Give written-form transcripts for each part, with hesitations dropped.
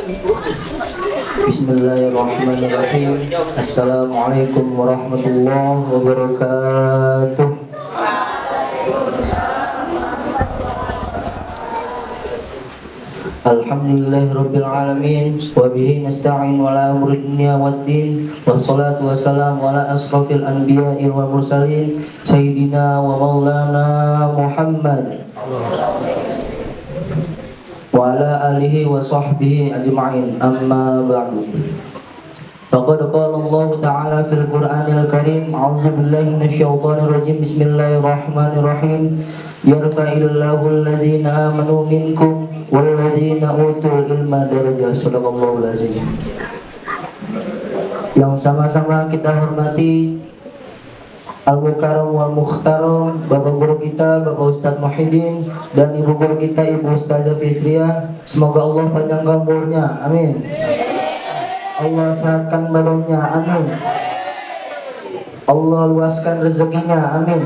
Bismillahirrahmanirrahim. Assalamualaikum warahmatullahi wabarakatuh. Alhamdulillahirabbil alamin wa bihi nasta'in wa la umuri dunya waddin wassalatu wassalamu ala asrofil anbiya'i wal mursalin sayyidina wa maulana Muhammad wa ala alihi wa sahbihi ajma'in, amma ba'du. Faqad qala Allah ta'ala fil Qur'anil Karim, a'udzu billahi minasyaitonir rajim, bismillahirrahmanirrahim. Yarfa'illahu alladhina amanu minkum walladzina utul ilma darajah. Shadaqallahul azim. Yang sama-sama kita hormati Al-Mukarram wal Mukhtaram, Bapak Guru kita Bapak Ustadz Muhyiddin dan Ibu Guru kita Ibu Ustazah Fitriah. Semoga Allah panjangkan umurnya, amin. Allah sehatkan badannya, amin. Allah luaskan rezekinya, amin.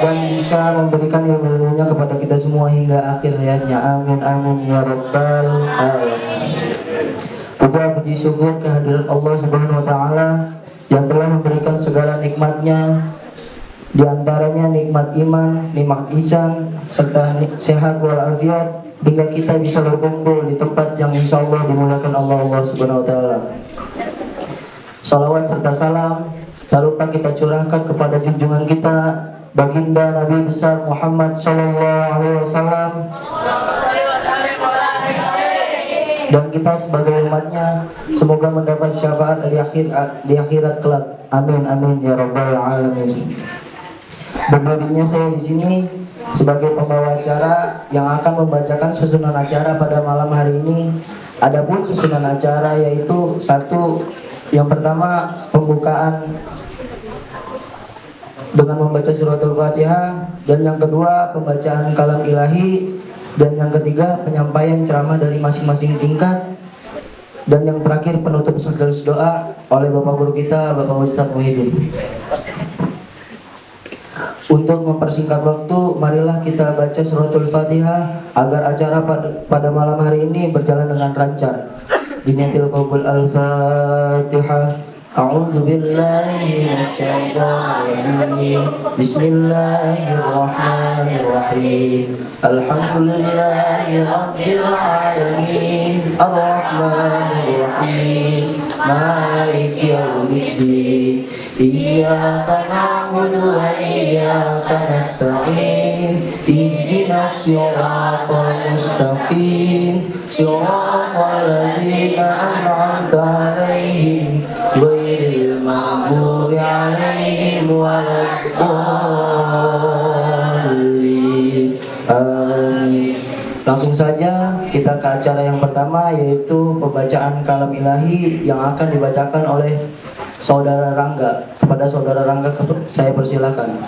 Dan bisa memberikan ilmu-ilmunya kepada kita semua hingga akhir hayatnya, amin amin ya rabbal alamin. Puja puji syukur kehadirat Allah Subhanahu wa taala yang telah memberikan segala nikmatnya, di antaranya nikmat iman, nikmat ihsan, serta sehat walafiat, hingga kita bisa berkumpul di tempat yang insyaallah dimuliakan Allah Subhanahu wa taala. Salawat serta salam tak lupa kita curahkan kepada junjungan kita Baginda Nabi besar Muhammad sallallahu alaihi wasallam, dan kita sebagai umatnya semoga mendapat syafaat di akhirat kelak. Amin amin ya rabbal alamin. Berbadinya saya di sini sebagai pembawa acara yang akan membacakan susunan acara pada malam hari ini. Adapun susunan acara yaitu satu, yang pertama pembukaan dengan membaca suratul Fatihah, dan yang kedua pembacaan kalam ilahi, dan yang ketiga penyampaian ceramah dari masing-masing tingkat, dan yang terakhir penutup sekaligus doa oleh Bapak Guru kita Bapak Ustadz Muhyiddin. Untuk mempersingkat waktu, marilah kita baca suratul Fatihah agar acara pada malam hari ini berjalan dengan lancar. Diniatil qabul al-Fatihah. A'udzu billahi minasyaitonir rajim. Bismillahirrahmanirrahim. Alhamdulillahi rabbil alamin. Arrahmanir rahim. Maliki yaumiddin. Iyyaka na'budu wa iyyaka nasta'in. Ihdinas siratal mustaqim. Siratal ladzina an'amta 'alaihim ghairil maghdubi 'alaihim waladdallin. Amin. Langsung saja kita ke acara yang pertama, yaitu pembacaan kalam ilahi yang akan dibacakan oleh Saudara Rangga. Kepada Saudara Rangga saya persilakan.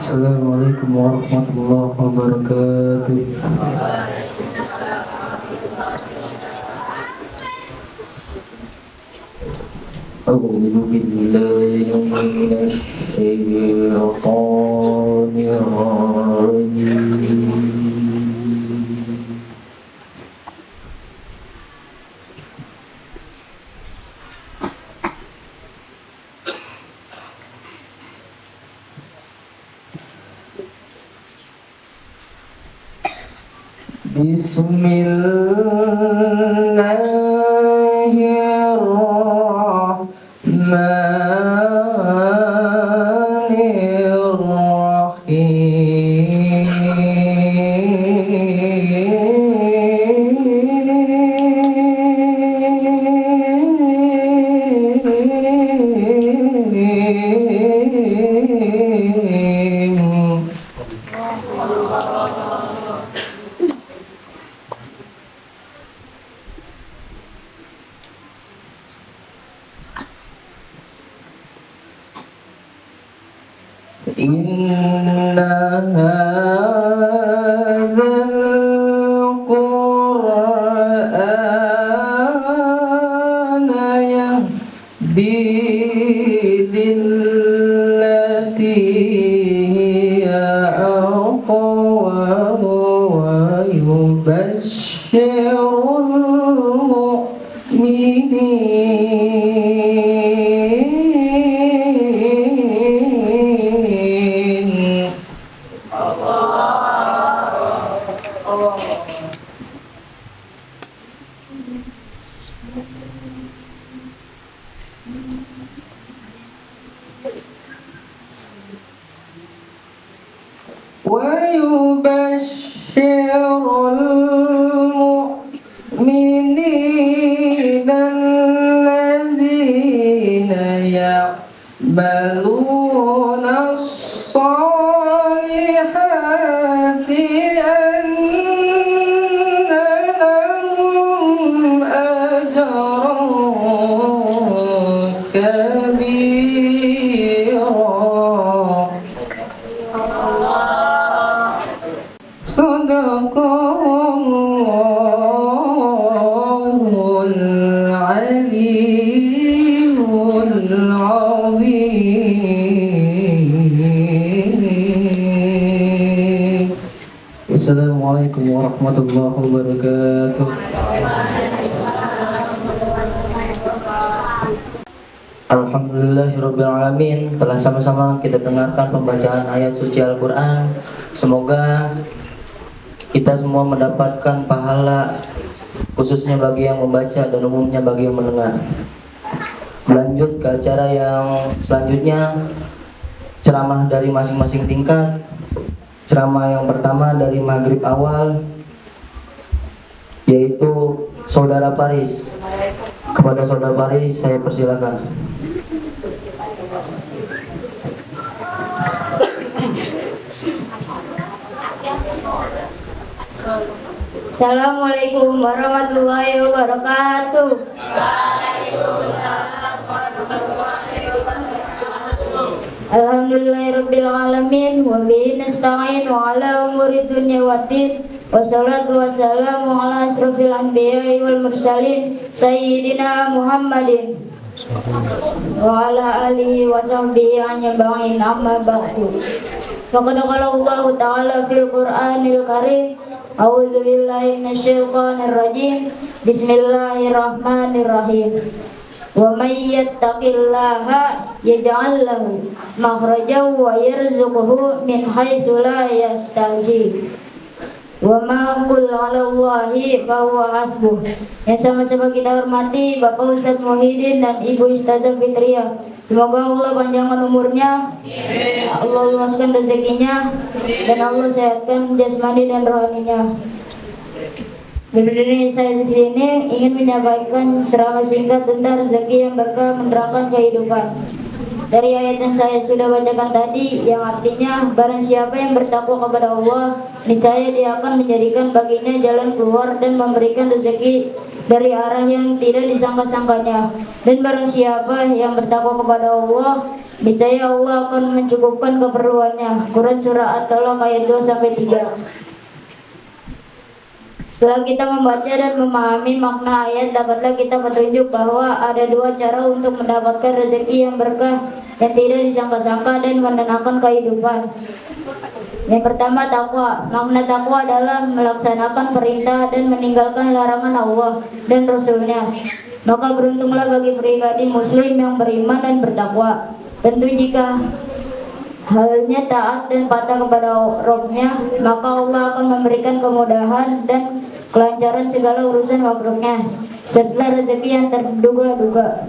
Assalamualaikum warahmatullahi wabarakatuh. A'udzu billahi minasy syaithanir rajim. Inna hadzal Qur'ana yahdi lillati hiya aqwam المؤمنين. ويبشر المؤمنين الذين يعملون الصالحات أن لهم أجرا كبيرا. صدق الله العلي العظيم. Assalamualaikum warahmatullahi wabarakatuh. Alhamdulillahirrabbilalamin. Telah sama-sama kita dengarkan pembacaan ayat suci Al-Quran. Semoga kita semua mendapatkan pahala, khususnya bagi yang membaca dan umumnya bagi yang mendengar. Lanjut ke acara yang selanjutnya, ceramah dari masing-masing tingkat. Ceramah yang pertama dari maghrib awal, yaitu Saudara Paris. Kepada Saudara Paris saya persilakan. Assalamualaikum warahmatullahi wabarakatuh. Alhamdulillahirabbil alamin wa bihi nasta'in wa ala umuri dunya waddin. Wassalatu wassalamu ala asrofil anbiya'i wal mursalin sayyidina Muhammadin wa ala alihi wa sahbihi ajma'in, amma ba'du. Faqad qala Allah ta'ala fil Qur'anil Karim, a'udzu billahi minasyaitonir rajim. Bismillahirrahmanirrahim. Wa may yattaqillaha yaj'al lahu makhrajan wa yarzuqhu min haitsu la yahtasib. Wa ma qul 'ala Allahi fa huwa hasbuh. Yang sama-sama kita hormati Bapak Ustadz Muhyiddin dan Ibu Ustazah Fitriah. Semoga Allah panjangkan umurnya, Allah luaskan rezekinya, dan Allah sehatkan jasmani dan rohaninya. Berdiri saya di sini ingin menyampaikan ceramah singkat tentang rezeki yang berkah menerangkan kehidupan. Dari ayat yang saya sudah bacakan tadi, yang artinya barang siapa yang bertakwa kepada Allah, niscaya Dia akan menjadikan baginya jalan keluar dan memberikan rezeki dari arah yang tidak disangka-sangkanya. Dan barang siapa yang bertakwa kepada Allah, niscaya Allah akan mencukupkan keperluannya. Quran surah At-Talaq ayat 2-3. Setelah kita membaca dan memahami makna ayat, dapatlah kita petunjuk bahwa ada dua cara untuk mendapatkan rezeki yang berkah yang tidak disangka-sangka dan menenangkan kehidupan. Yang pertama, takwa. Makna takwa adalah melaksanakan perintah dan meninggalkan larangan Allah dan Rasul-Nya. Maka beruntunglah bagi pribadi muslim yang beriman dan bertakwa. Tentu jika halnya taat dan patuh kepada Rabb-Nya, maka Allah akan memberikan kemudahan dan kelancaran segala urusan makhluknya, serta rezeki yang terduga-duga.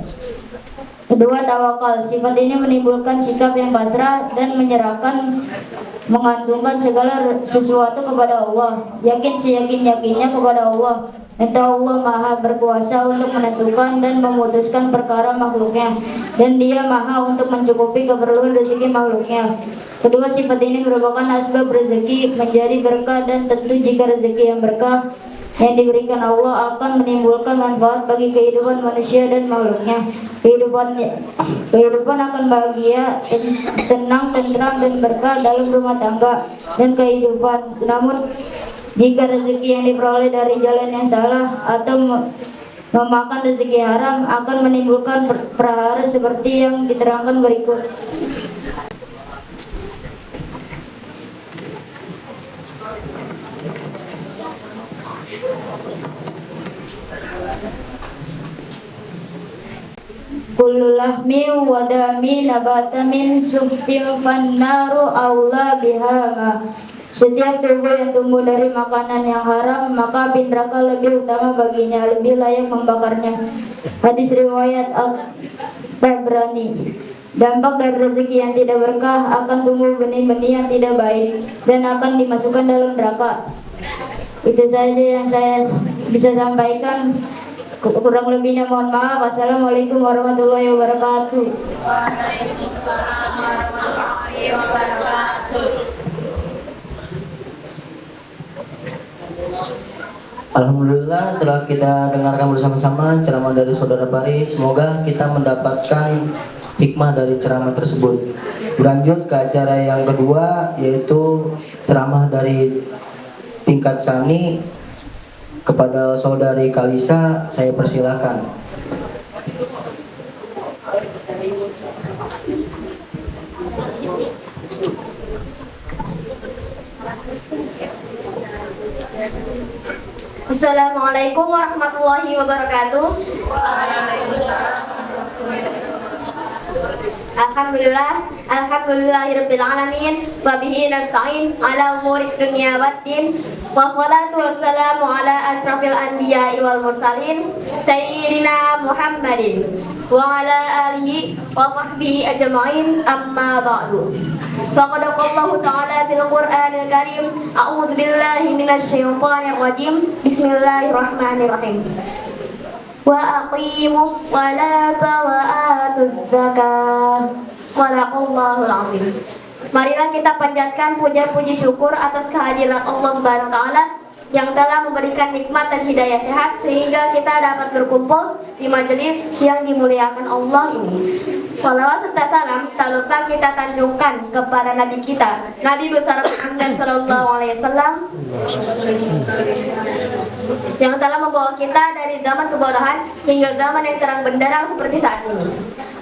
Kedua, tawakal. Sifat ini menimbulkan sikap yang pasrah dan menyerahkan, menggantungkan segala sesuatu kepada Allah, yakin seyakin-yakinnya kepada Allah. Entah Allah Maha berkuasa untuk menentukan dan memutuskan perkara makhluknya, dan Dia Maha untuk mencukupi keperluan rezeki makhluknya. Kedua, sifat ini merupakan asbab rezeki menjadi berkah, dan tentu jika rezeki yang berkah yang diberikan Allah akan menimbulkan manfaat bagi kehidupan manusia dan makhluknya. Kehidupan akan bahagia, tenang, tentram, dan berkah dalam rumah tangga dan kehidupan. Namun jika rezeki yang diperoleh dari jalan yang salah atau memakan rezeki haram akan menimbulkan prahara seperti yang diterangkan berikut. kullu lahmi wa dami nabata min suhtin fannaru aula bihama. Setiap tubuh yang tumbuh dari makanan yang haram, maka api neraka lebih utama baginya, lebih layak membakarnya. Hadis riwayat At-Tabrani. Dampak dari rezeki yang tidak berkah akan tumbuh benih-benih yang tidak baik dan akan dimasukkan dalam neraka. Itu saja yang saya bisa sampaikan. Kurang lebihnya mohon maaf. Wassalamualaikum warahmatullahi wabarakatuh. Waalaikumsalam warahmatullahi wabarakatuh. Alhamdulillah telah kita dengarkan bersama-sama ceramah dari Saudara Pari. Semoga kita mendapatkan hikmah dari ceramah tersebut. Berlanjut ke acara yang kedua, yaitu ceramah dari tingkat Sani. Kepada Saudari Kalisa saya persilahkan. Assalamualaikum warahmatullahi wabarakatuh. Alhamdulillahirabbil alamin wa bihi nasta'in ala umuri dunya waddin wassalatu wassalamu ala asyrafil anbiya'i wal mursalin sayyidina Muhammadin wa ala alihi wa sahbihi ajma'in amma ba'du. Faqad qala ta'ala fil Qur'anil Karim a'udzu billahi minasy syaithanir rajim bismillahirrahmanirrahim. Wa aqimus salata wa atuz zakah. Shadaqallahul azim. Marilah kita panjatkan puja puji syukur atas kehadiran Allah Subhanahu wa taala yang telah memberikan nikmat dan hidayah sehat sehingga kita dapat berkumpul di majelis yang dimuliakan Allah ini. Salawat serta salam tak lupa kita tanjungkan kepada Nabi kita, Nabi besar Muhammad sallallahu alaihi wasallam yang telah membawa kita dari zaman kebodohan hingga zaman yang terang benderang seperti saat ini.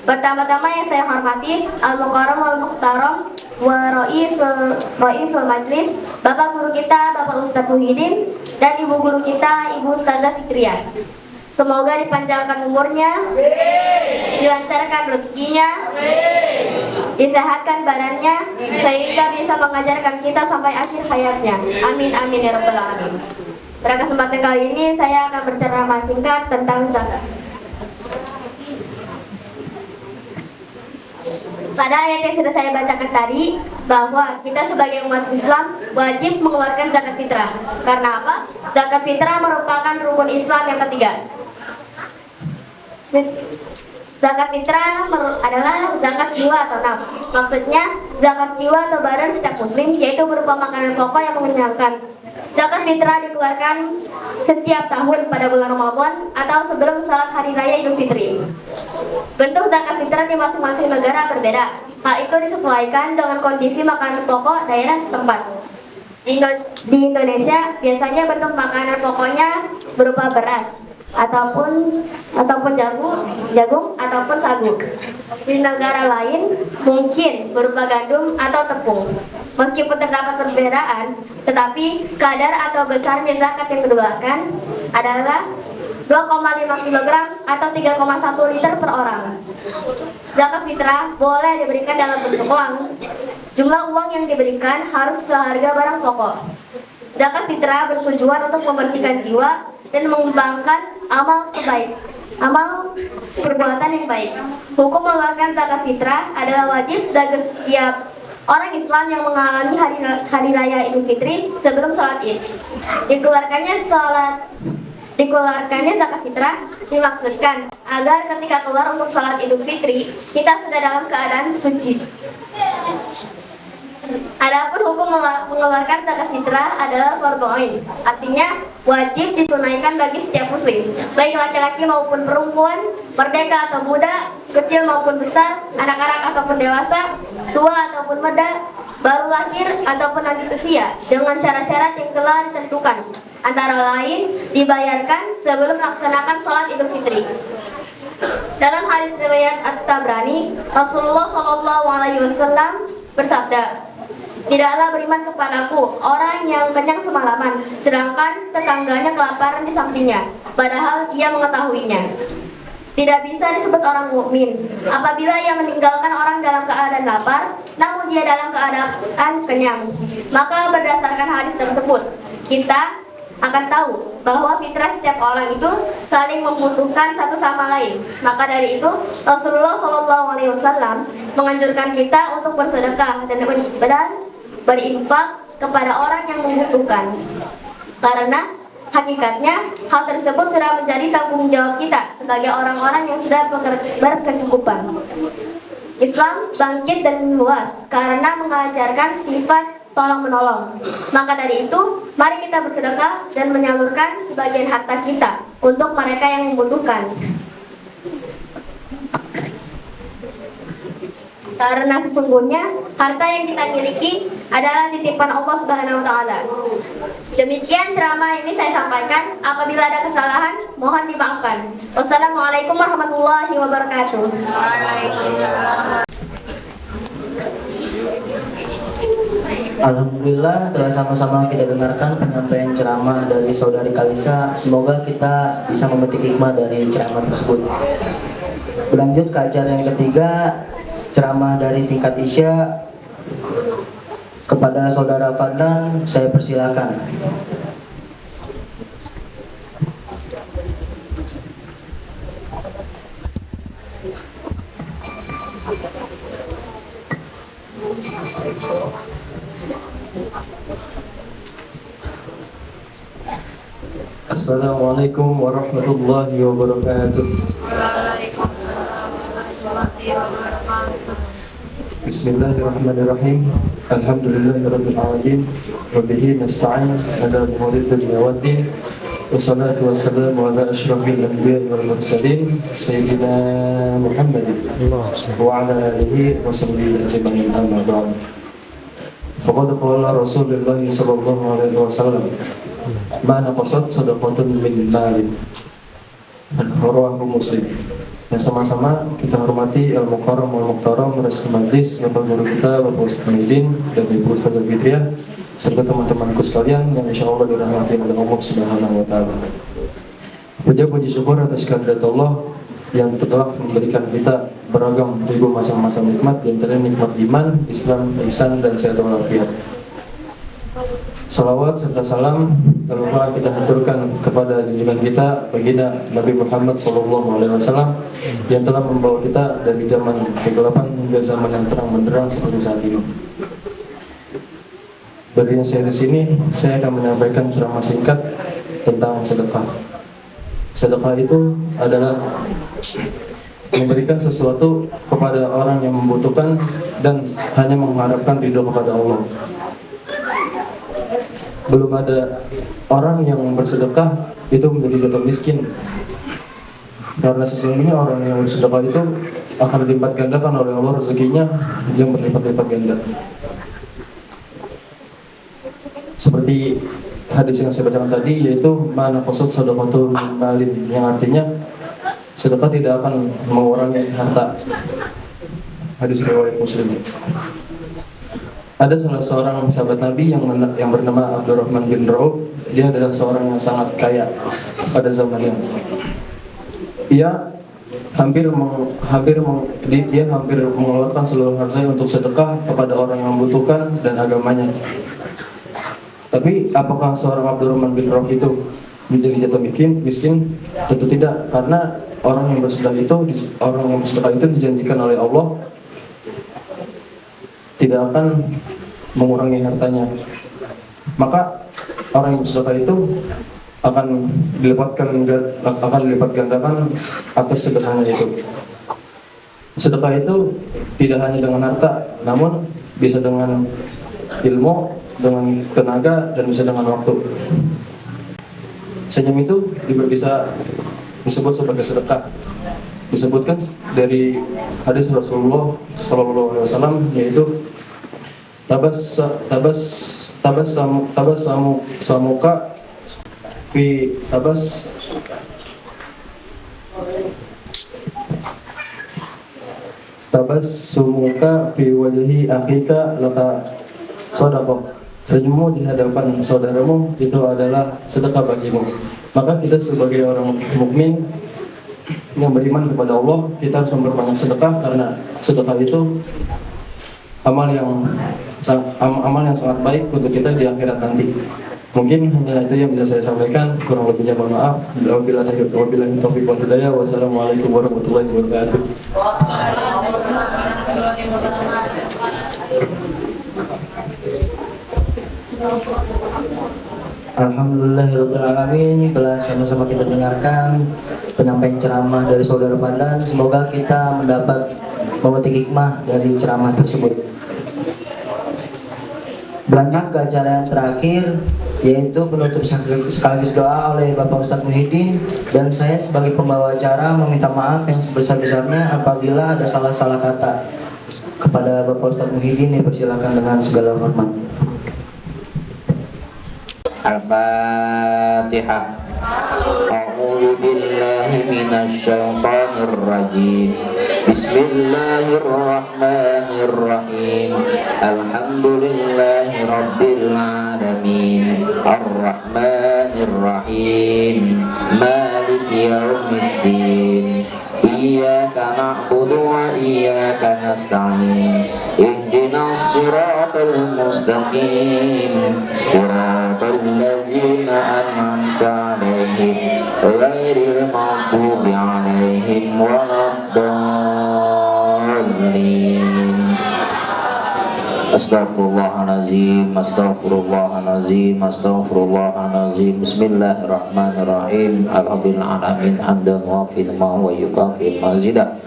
Pertama-tama yang saya hormati Al-Mukarram Wal-Mukhtaram wa Ra'isul Majlis, Bapak guru kita Bapak Ustadz Muhyiddin dan Ibu guru kita Ibu Ustazah Fitriah. Semoga dipanjangkan umurnya, dilancarkan rezekinya, disehatkan badannya sehingga bisa mengajarkan kita sampai akhir hayatnya. Amin amin ya rabbal alamin. Pada kesempatan kali ini saya akan berceramah singkat tentang zakat. Pada ayat yang sudah saya bacakan tadi, bahwa kita sebagai umat Islam wajib mengeluarkan zakat fitrah. Karena apa? Zakat fitrah merupakan rukun Islam yang ketiga. Zakat fitrah adalah zakat jiwa atau nafs. Maksudnya zakat jiwa atau badan setiap muslim, yaitu berupa makanan pokok yang mengenyangkan. Zakat fitrah dikeluarkan setiap tahun pada bulan Ramadan atau sebelum salat hari raya Idul Fitri. Bentuk zakat fitrah di masing-masing negara berbeda. Hal itu disesuaikan dengan kondisi makanan pokok daerah setempat. Di Indonesia biasanya bentuk makanan pokoknya berupa beras ataupun jagung ataupun sagu. Di negara lain mungkin berupa gandum atau tepung. Meskipun terdapat perbedaan, tetapi kadar atau besarnya zakat yang dikeluarkan adalah 2,5 kg atau 3,1 liter per orang. Zakat fitrah boleh diberikan dalam bentuk uang. Jumlah uang yang diberikan harus seharga barang pokok. Zakat fitrah bertujuan untuk membersihkan jiwa dan mengembangkan amal perbuatan yang baik. Hukum mengeluarkan zakat fitrah adalah wajib bagi setiap orang Islam yang mengalami hari raya Idul Fitri sebelum sholat Id. Dikeluarkannya zakat fitrah dimaksudkan agar ketika keluar untuk sholat Idul Fitri kita sudah dalam keadaan suci. Adapun hukum mengeluarkan zakat fitrah adalah fardhu ain, artinya wajib ditunaikan bagi setiap muslim, baik laki-laki maupun perempuan, merdeka atau muda, kecil maupun besar, anak-anak ataupun dewasa, tua ataupun muda, baru lahir ataupun lanjut usia, dengan syarat-syarat yang telah ditentukan. Antara lain dibayarkan sebelum melaksanakan sholat Idul Fitri. Dalam hadis riwayat At-Tabrani, Rasulullah SAW bersabda, "Tidaklah beriman kepadaku orang yang kenyang semalaman, sedangkan tetangganya kelaparan di sampingnya, padahal ia mengetahuinya." tidak bisa disebut orang mukmin apabila ia meninggalkan orang dalam keadaan lapar, namun dia dalam keadaan kenyang. Maka berdasarkan hadis tersebut, kita akan tahu bahwa fitrah setiap orang itu saling membutuhkan satu sama lain. Maka dari itu Rasulullah SAW menganjurkan kita untuk bersedekah dan berinfak kepada orang yang membutuhkan. Karena hakikatnya, hal tersebut sudah menjadi tanggung jawab kita sebagai orang-orang yang sudah berkecukupan. Islam bangkit dan luas karena mengajarkan sifat tolong-menolong. Maka dari itu, mari kita bersedekah dan menyalurkan sebagian harta kita untuk mereka yang membutuhkan. Karena sesungguhnya harta yang kita miliki adalah titipan Allah Subhanahu wa taala. Demikian ceramah ini saya sampaikan. Apabila ada kesalahan, mohon dimaafkan. Wassalamualaikum warahmatullahi wabarakatuh. Alhamdulillah telah sama-sama kita dengarkan penyampaian ceramah dari saudari Kalisa. Semoga kita bisa memetik hikmah dari ceramah tersebut. Berlanjut ke acara yang ketiga, ceramah dari tingkat Isya. Kepada saudara Fadlan, saya persilakan. Assalamualaikum warahmatullahi wabarakatuh. Bismillahirrahmanirrahim. Alhamdulillahirabbil alamin. Wa bihi nasta'in ala umuri dunya waddin. Wassalatu wassalamu ala asyrafil anbiya'i wal mursalin sayyidina Muhammadin wa ala alihi wa sahbihi ajma'in, amma ba'd. Faqad qala Rasulullah sallallahu alaihi wasallam, "Ma naqasat shadaqatun min malin." Rawahu Muslim. Yang sama-sama kita hormati Al-Mukarram Wal-Muhtaram Rasul Majlis, Bapak Guru kita, Bapak Ustaz Hamidin dan Ibu Ustaz Fitriah, serta teman-temanku sekalian yang insya Allah dirahmati oleh Allah Subhanahu wa taala. Puji syukur atas kehadirat Allah yang telah memberikan kita beragam ribu macam-macam nikmat, di antaranya nikmat iman, Islam, ihsan dan sehat walafiat. Salawat serta salam telah kita haturkan kepada junjungan kita baginda Nabi Muhammad SAW yang telah membawa kita dari zaman kegelapan hingga zaman yang terang benderang seperti saat ini. Dari yang saya di sini, saya akan menyampaikan ceramah singkat tentang sedekah. Sedekah itu adalah memberikan sesuatu kepada orang yang membutuhkan dan hanya mengharapkan ridho kepada Allah. Belum ada orang yang bersedekah itu menjadi jatuh miskin, karena sesungguhnya orang yang bersedekah itu akan dilipat gandakan oleh Allah rezekinya yang berlipat-lipat ganda. Seperti hadis yang saya bacakan tadi, yaitu mana qasat shadaqatul malin, yang artinya sedekah tidak akan mengurangi harta. Hadis riwayat Muslim. Ada salah seorang sahabat Nabi yang bernama Abdurrahman bin Rauf. Dia adalah seorang yang sangat kaya pada zamannya. Dia hampir mengeluarkan seluruh hartanya untuk sedekah kepada orang yang membutuhkan dan agamanya. Tapi apakah seorang Abdurrahman bin Rauf itu menjadi jatuh miskin? Tentu tidak, karena orang yang bersedekah itu dijanjikan oleh Allah tidak akan mengurangi hartanya. Maka orang yang bersedekah itu akan dilipat gandakan atas sedekahnya itu. Sedekah itu tidak hanya dengan harta, namun bisa dengan ilmu, dengan tenaga, dan bisa dengan waktu. Senyum itu juga bisa disebut sebagai sedekah. Disebutkan dari hadis Rasulullah SAW, yaitu tabassumuka fi wajhi akhika laka shadaqah. Senyummu di hadapan saudaramu itu adalah sedekah bagimu. Maka kita sebagai orang mukmin yang beriman kepada Allah, kita harus memperbanyak sedekah karena sedekah itu amal yang sangat baik untuk kita di akhirat nanti. Mungkin hanya itu yang bisa saya sampaikan. Kurang lebihnya mohon maaf. Wabillahi taufiq wal hidayah. Wassalamualaikum warahmatullahi wabarakatuh. Alhamdulillahirrahmanirrahim. Telah sama-sama kita dengarkan penyampaian ceramah dari saudara Pandan. Semoga kita mendapat memetik hikmah dari ceramah tersebut. Berlanjut ke acara yang terakhir, yaitu penutup sekaligus doa oleh Bapak Ustadz Muhyiddin. Dan saya sebagai pembawa acara meminta maaf yang sebesar-besarnya apabila ada salah-salah kata. Kepada Bapak Ustadz Muhyiddin dipersilakan dengan segala hormat. Al-Fatihah. A'udzu billahi minasy syaithanir rajim. Bismillahirrahmanirrahim. Alhamdulillahi rabbil alamin. Ar-Rahmanir Rahim. Maliki yaumiddin. Iyyaka na'budu wa iyyaka nasta'in. Ihdinas siratal mustaqim. Siratal ladzina an'amta 'alaihim ghairil maghdubi 'alaihim waladdallin. Astaghfirullahaladzim, astaghfirullahaladzim, astaghfirullahaladzim. Bismillahirrahmanirrahim. Alhamdulillahirrahmanirrahim. Hamdan wafid ma wa yukafir mazidah.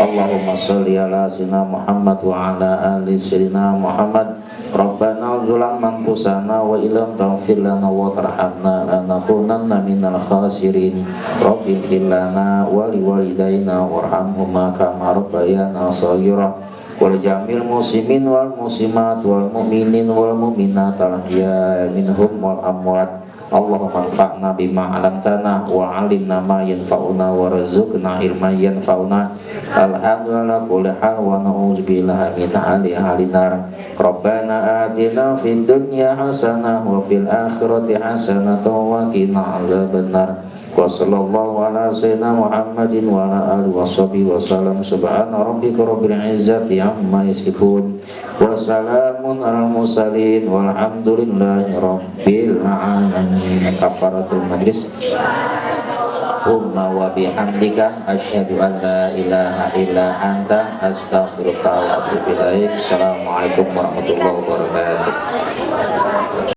Allahumma salli ala sayyidina Muhammad wa ala ali sayyidina Muhammad. Rabbana zulam anfusana wa ilam taghfir lana wa tarhamna lanakunanna minal khasirin. Rabbil ighfir lana wa liwalidayna warhamhuma kama rabbayana shaghira. Wal jamil muslimin wal muslimat wal mu'minin wal mu'minat al ahya'i minhum wal amwat. Allahumma anfa'na bima 'allamtana wa 'allimna ma yanfa'una warzuqna ilman yanfa'una. Alhamdulillah kulli hal wa na'udzubillahi min hali nar. Rabbana atina fid dunya hasanah wa fil akhirati hasanah wa qina 'adzabannar. Wa sallallahu ala sayyidina Muhammadin wa ala alihi washabihi wasallam. Subhana rabbika rabbil izzati amma yasifun wa salamun alal mursalin walhamdulillahi rabbil alamin. Kafaratul majlis. Umma wa bihamdika asyhadu an la ilaha illa anta astaghfiruka wa atubu ilaik. Assalamualaikum warahmatullahi wabarakatuh.